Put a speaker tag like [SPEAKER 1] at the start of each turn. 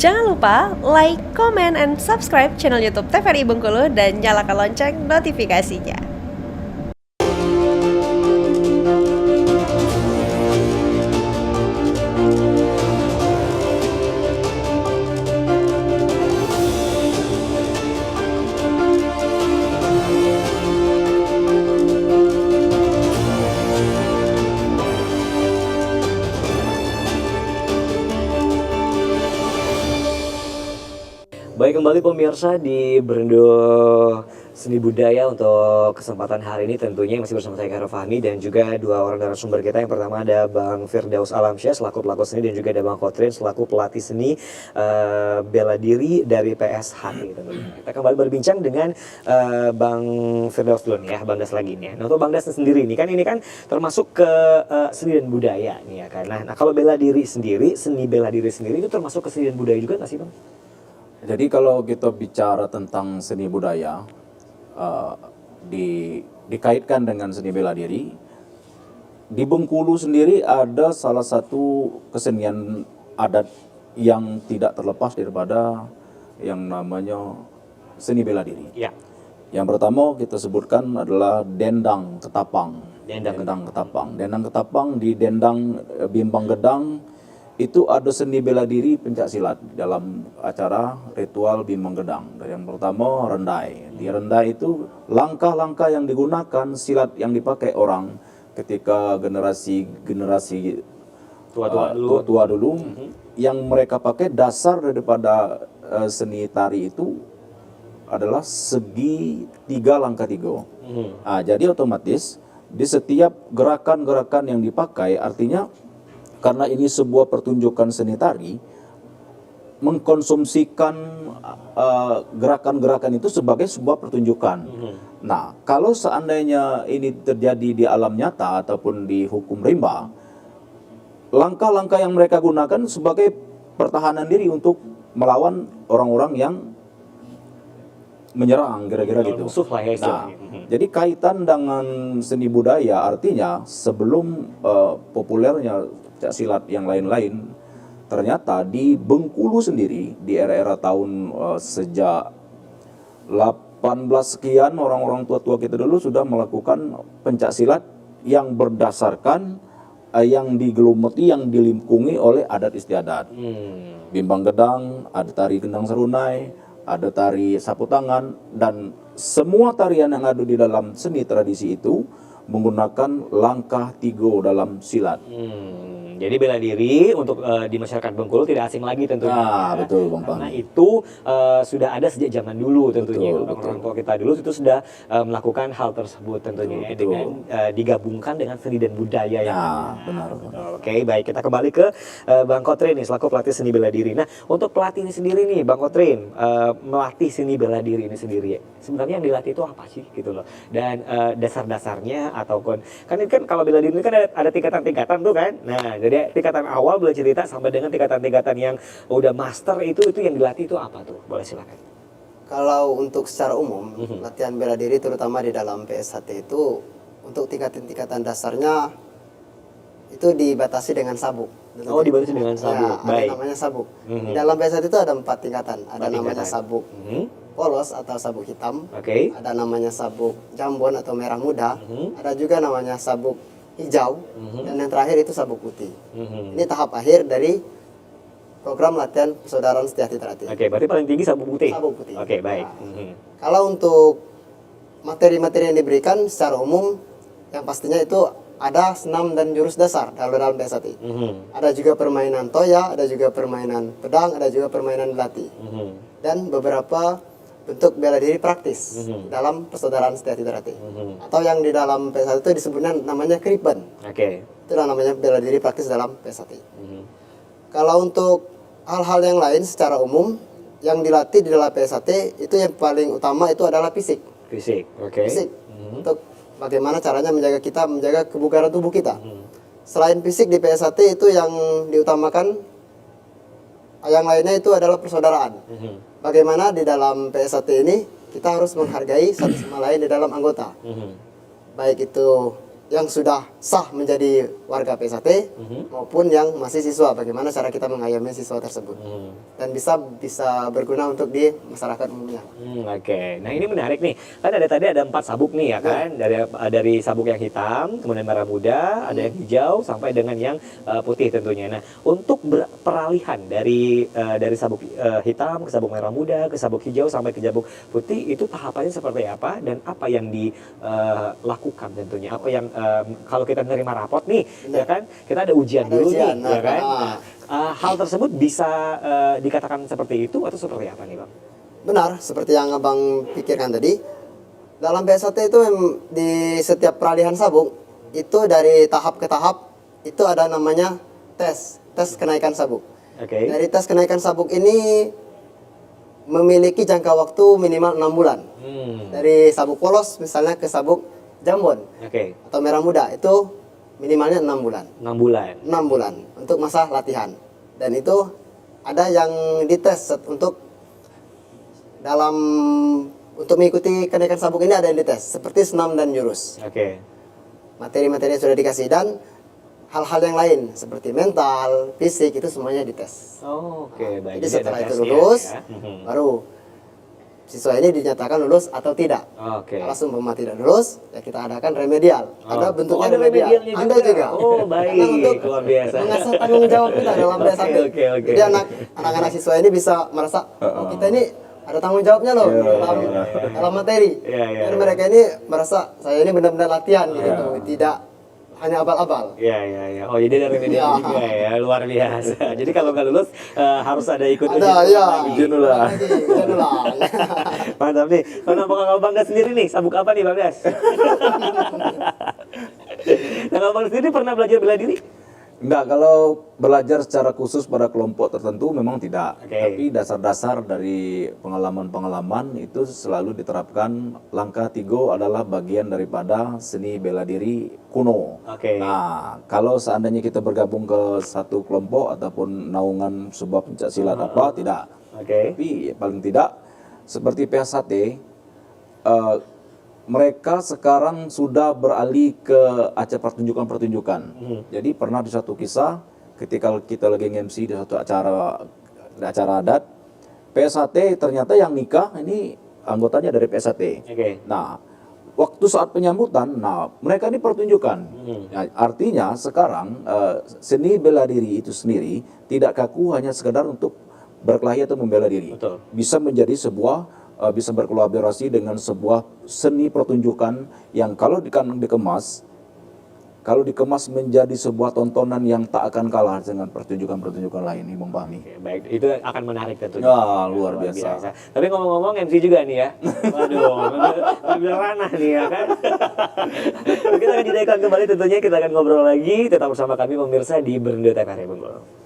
[SPEAKER 1] Jangan lupa like, comment, and subscribe channel YouTube TVRI Bengkulu dan nyalakan lonceng notifikasinya.
[SPEAKER 2] Baik, kembali pemirsa di Berindo Seni Budaya untuk kesempatan hari ini tentunya masih bersama saya Khairul Fahmi dan juga dua orang narasumber kita. Yang pertama ada Bang Firdaus Alamsyah selaku pelaku seni dan juga ada Bang Kotrin selaku pelatih seni bela diri dari PSHT. Kita kembali berbincang dengan Bang Firdaus dulu nih ya, Bang Das lagi nih ya. Nah, untuk Bang Das sendiri nih kan ini kan termasuk ke seni dan budaya nih ya kan. Nah, kalau bela diri sendiri, seni bela diri sendiri itu termasuk ke seni dan budaya juga nggak sih Bang?
[SPEAKER 3] Jadi kalau kita bicara tentang seni budaya, dikaitkan dengan seni bela diri, di Bengkulu sendiri ada salah satu kesenian adat yang tidak terlepas daripada yang namanya seni bela diri.
[SPEAKER 2] Ya.
[SPEAKER 3] Yang pertama kita sebutkan adalah dendang ketapang.
[SPEAKER 2] Dendang
[SPEAKER 3] ketapang. Dendang ketapang di dendang Bimbang Gedang. Itu ada seni bela diri pencak silat dalam acara ritual Bimbang Gedang. Yang pertama rendai. Di rendai itu langkah-langkah yang digunakan, silat yang dipakai orang ketika generasi tua-tua dulu yang mereka pakai dasar daripada seni tari itu adalah segi 3 langkah 3. Nah, jadi otomatis di setiap gerakan-gerakan yang dipakai artinya karena ini sebuah pertunjukan seni tari, mengkonsumsikan gerakan-gerakan itu sebagai sebuah pertunjukan. Nah, kalau seandainya ini terjadi di alam nyata ataupun di hukum rimba, langkah-langkah yang mereka gunakan sebagai pertahanan diri untuk melawan orang-orang yang menyerang, kira-kira gitu. Nah, jadi kaitan dengan seni budaya artinya sebelum populernya silat yang lain-lain, ternyata di Bengkulu sendiri di era-era tahun sejak 18 sekian orang-orang tua-tua kita dulu sudah melakukan pencak silat yang berdasarkan yang digelumeti, yang dilingkungi oleh adat istiadat. Bimbang Gedang, ada tari gendang serunai, ada tari sapu tangan, dan semua tarian yang ada di dalam seni tradisi itu menggunakan langkah 3 dalam silat.
[SPEAKER 2] Jadi bela diri untuk di masyarakat Bengkulu tidak asing lagi tentunya.
[SPEAKER 3] Betul Bang Fahmi.
[SPEAKER 2] Karena itu sudah ada sejak zaman dulu tentunya. Orang tua kita dulu itu sudah melakukan hal tersebut tentunya dengan digabungkan dengan seni dan budaya yang
[SPEAKER 3] benar.
[SPEAKER 2] Oke, baik, kita kembali ke Bang Kotrin nih selaku pelatih seni bela diri. Nah, untuk pelatih ini sendiri nih Bang Kotrin, melatih seni bela diri ini sendiri sebenarnya yang dilatih itu apa sih gitu loh. Dan dasar-dasarnya ataupun kan ini kan kalau bela diri ini kan ada tingkatan-tingkatan tuh kan. Nah, jadi tingkatan awal boleh cerita sampai dengan tingkatan-tingkatan yang udah master itu yang dilatih itu apa tuh? Boleh silakan.
[SPEAKER 4] Kalau untuk secara umum, latihan bela diri terutama di dalam PSHT itu untuk tingkatan-tingkatan dasarnya itu dibatasi dengan sabuk.
[SPEAKER 2] Oh, dibatasi dengan sabuk.
[SPEAKER 4] Ya, ada namanya sabuk. Di dalam PSHT itu ada 4 tingkatan. Ada namanya sabuk polos atau sabuk hitam. Ada namanya sabuk jambon atau merah muda. Ada juga namanya sabuk hijau, dan yang terakhir itu sabuk putih. Ini tahap akhir dari program latihan persaudaraan Setia Hati.
[SPEAKER 2] Oke, berarti paling tinggi sabuk putih.
[SPEAKER 4] Sabuk putih.
[SPEAKER 2] Oke, baik.
[SPEAKER 4] Kalau untuk materi-materi yang diberikan secara umum, yang pastinya itu ada senam dan jurus dasar dalam PSHT. Ada juga permainan toya, ada juga permainan pedang, ada juga permainan belati, dan beberapa bentuk bela diri praktis dalam persaudaraan Setia Hati. Atau yang di dalam PSHT itu disebutnya namanya kripen. Itulah namanya bela diri praktis dalam PSHT. Kalau untuk hal-hal yang lain secara umum yang dilatih di dalam PSHT itu yang paling utama itu adalah fisik. Fisik. Untuk bagaimana caranya menjaga kebugaran tubuh kita. Selain fisik di PSHT itu yang diutamakan, yang lainnya itu adalah persaudaraan. Bagaimana di dalam PSHT ini kita harus menghargai satu sama lain di dalam anggota. Baik itu yang sudah sah menjadi warga PSAT maupun yang masih siswa, bagaimana cara kita mengayomi siswa tersebut dan bisa berguna untuk di masyarakat umumnya.
[SPEAKER 2] Oke. Nah ini menarik nih, kan tadi ada 4 sabuk nih ya kan, dari sabuk yang hitam, kemudian merah muda, ada yang hijau sampai dengan yang putih tentunya. Nah untuk peralihan dari sabuk hitam ke sabuk merah muda ke sabuk hijau sampai ke sabuk putih itu tahapannya seperti apa dan apa yang dilakukan tentunya, apa yang kalau kita menerima rapot nih ya kan, kita ada ujian dulu
[SPEAKER 4] ujian,
[SPEAKER 2] nih ya kan. Nah, hal tersebut bisa dikatakan seperti itu atau seperti apa nih Bang?
[SPEAKER 4] Benar, seperti yang Abang pikirkan tadi. Dalam PSAT itu di setiap peralihan sabuk itu dari tahap ke tahap itu ada namanya tes kenaikan sabuk.
[SPEAKER 2] Oke.
[SPEAKER 4] Dari tes kenaikan sabuk ini memiliki jangka waktu minimal 6 bulan. Dari sabuk polos misalnya ke sabuk jambon
[SPEAKER 2] Oke.
[SPEAKER 4] atau merah muda itu minimalnya 6 bulan.
[SPEAKER 2] 6 bulan.
[SPEAKER 4] 6 bulan untuk masa latihan. Dan itu ada yang dites untuk mengikuti kenaikan sabuk ini, ada yang dites seperti senam dan jurus.
[SPEAKER 2] Oke.
[SPEAKER 4] Materi-materi yang sudah dikasih dan hal-hal yang lain seperti mental, fisik itu semuanya dites.
[SPEAKER 2] Oh, oke, baik.
[SPEAKER 4] Jadi setelah
[SPEAKER 2] ada
[SPEAKER 4] itu
[SPEAKER 2] tesnya
[SPEAKER 4] lulus,
[SPEAKER 2] ya.
[SPEAKER 4] baru siswa ini dinyatakan lulus atau tidak.
[SPEAKER 2] Oke.
[SPEAKER 4] Kalau seumpama tidak lulus, ya kita adakan remedial. Ada bentuknya
[SPEAKER 2] ada
[SPEAKER 4] remedial.
[SPEAKER 2] remedialnya
[SPEAKER 4] Ada juga.
[SPEAKER 2] Oh, baik.
[SPEAKER 4] Karena untuk
[SPEAKER 2] Luar biasa.
[SPEAKER 4] mengasah tanggung jawab kita dalam PSAT.
[SPEAKER 2] Oke.
[SPEAKER 4] Jadi anak-anak siswa ini bisa merasa, oh kita ini ada tanggung jawabnya loh dalam materi.
[SPEAKER 2] Iya.
[SPEAKER 4] Dan mereka ini merasa saya ini benar-benar latihan gitu, tidak hanya abal-abal.
[SPEAKER 2] Iya. Oh, jadi ada remedial juga ya, luar biasa. Jadi kalau nggak lulus harus ada ikut
[SPEAKER 4] Ada, ya.
[SPEAKER 3] Ujian ulang.
[SPEAKER 4] Ujian ulang.
[SPEAKER 2] Mantap nih. Kalau Bang Bangga sendiri nih, sabuk apa nih Bang Das? Nah, kalau Bang sendiri pernah belajar bela diri?
[SPEAKER 3] Enggak, kalau belajar secara khusus pada kelompok tertentu memang tidak.
[SPEAKER 2] Oke.
[SPEAKER 3] Tapi dasar-dasar dari pengalaman-pengalaman itu selalu diterapkan. Langkah 3 adalah bagian daripada seni bela diri kuno.
[SPEAKER 2] Oke.
[SPEAKER 3] Nah, kalau seandainya kita bergabung ke satu kelompok ataupun naungan sebuah pencak silat apa, tidak.
[SPEAKER 2] Oke.
[SPEAKER 3] Tapi paling tidak seperti PSAT, mereka sekarang sudah beralih ke acara pertunjukan-pertunjukan. Jadi pernah di satu kisah ketika kita lagi MC di satu acara adat, PSAT ternyata yang nikah ini anggotanya dari PSAT.
[SPEAKER 2] Oke.
[SPEAKER 3] Nah, waktu saat penyambutan, mereka ini pertunjukan. Ya, artinya sekarang seni bela diri itu sendiri tidak kaku hanya sekedar untuk berkelahi atau membela diri.
[SPEAKER 2] Betul.
[SPEAKER 3] Bisa menjadi sebuah bisa berkolaborasi dengan sebuah seni pertunjukan yang kalau dikemas menjadi sebuah tontonan yang tak akan kalah dengan pertunjukan-pertunjukan lain nih, Bang Fahmi.
[SPEAKER 2] Oke, baik, itu akan menarik tentunya.
[SPEAKER 3] Ya, luar biasa.
[SPEAKER 2] Tapi ngomong-ngomong MC juga nih ya. Waduh, ambil ranah nih ya kan. Kita akan jadikan kembali tentunya, kita akan ngobrol lagi. Tetap bersama kami pemirsa di Berindo TVRI Bengkulu.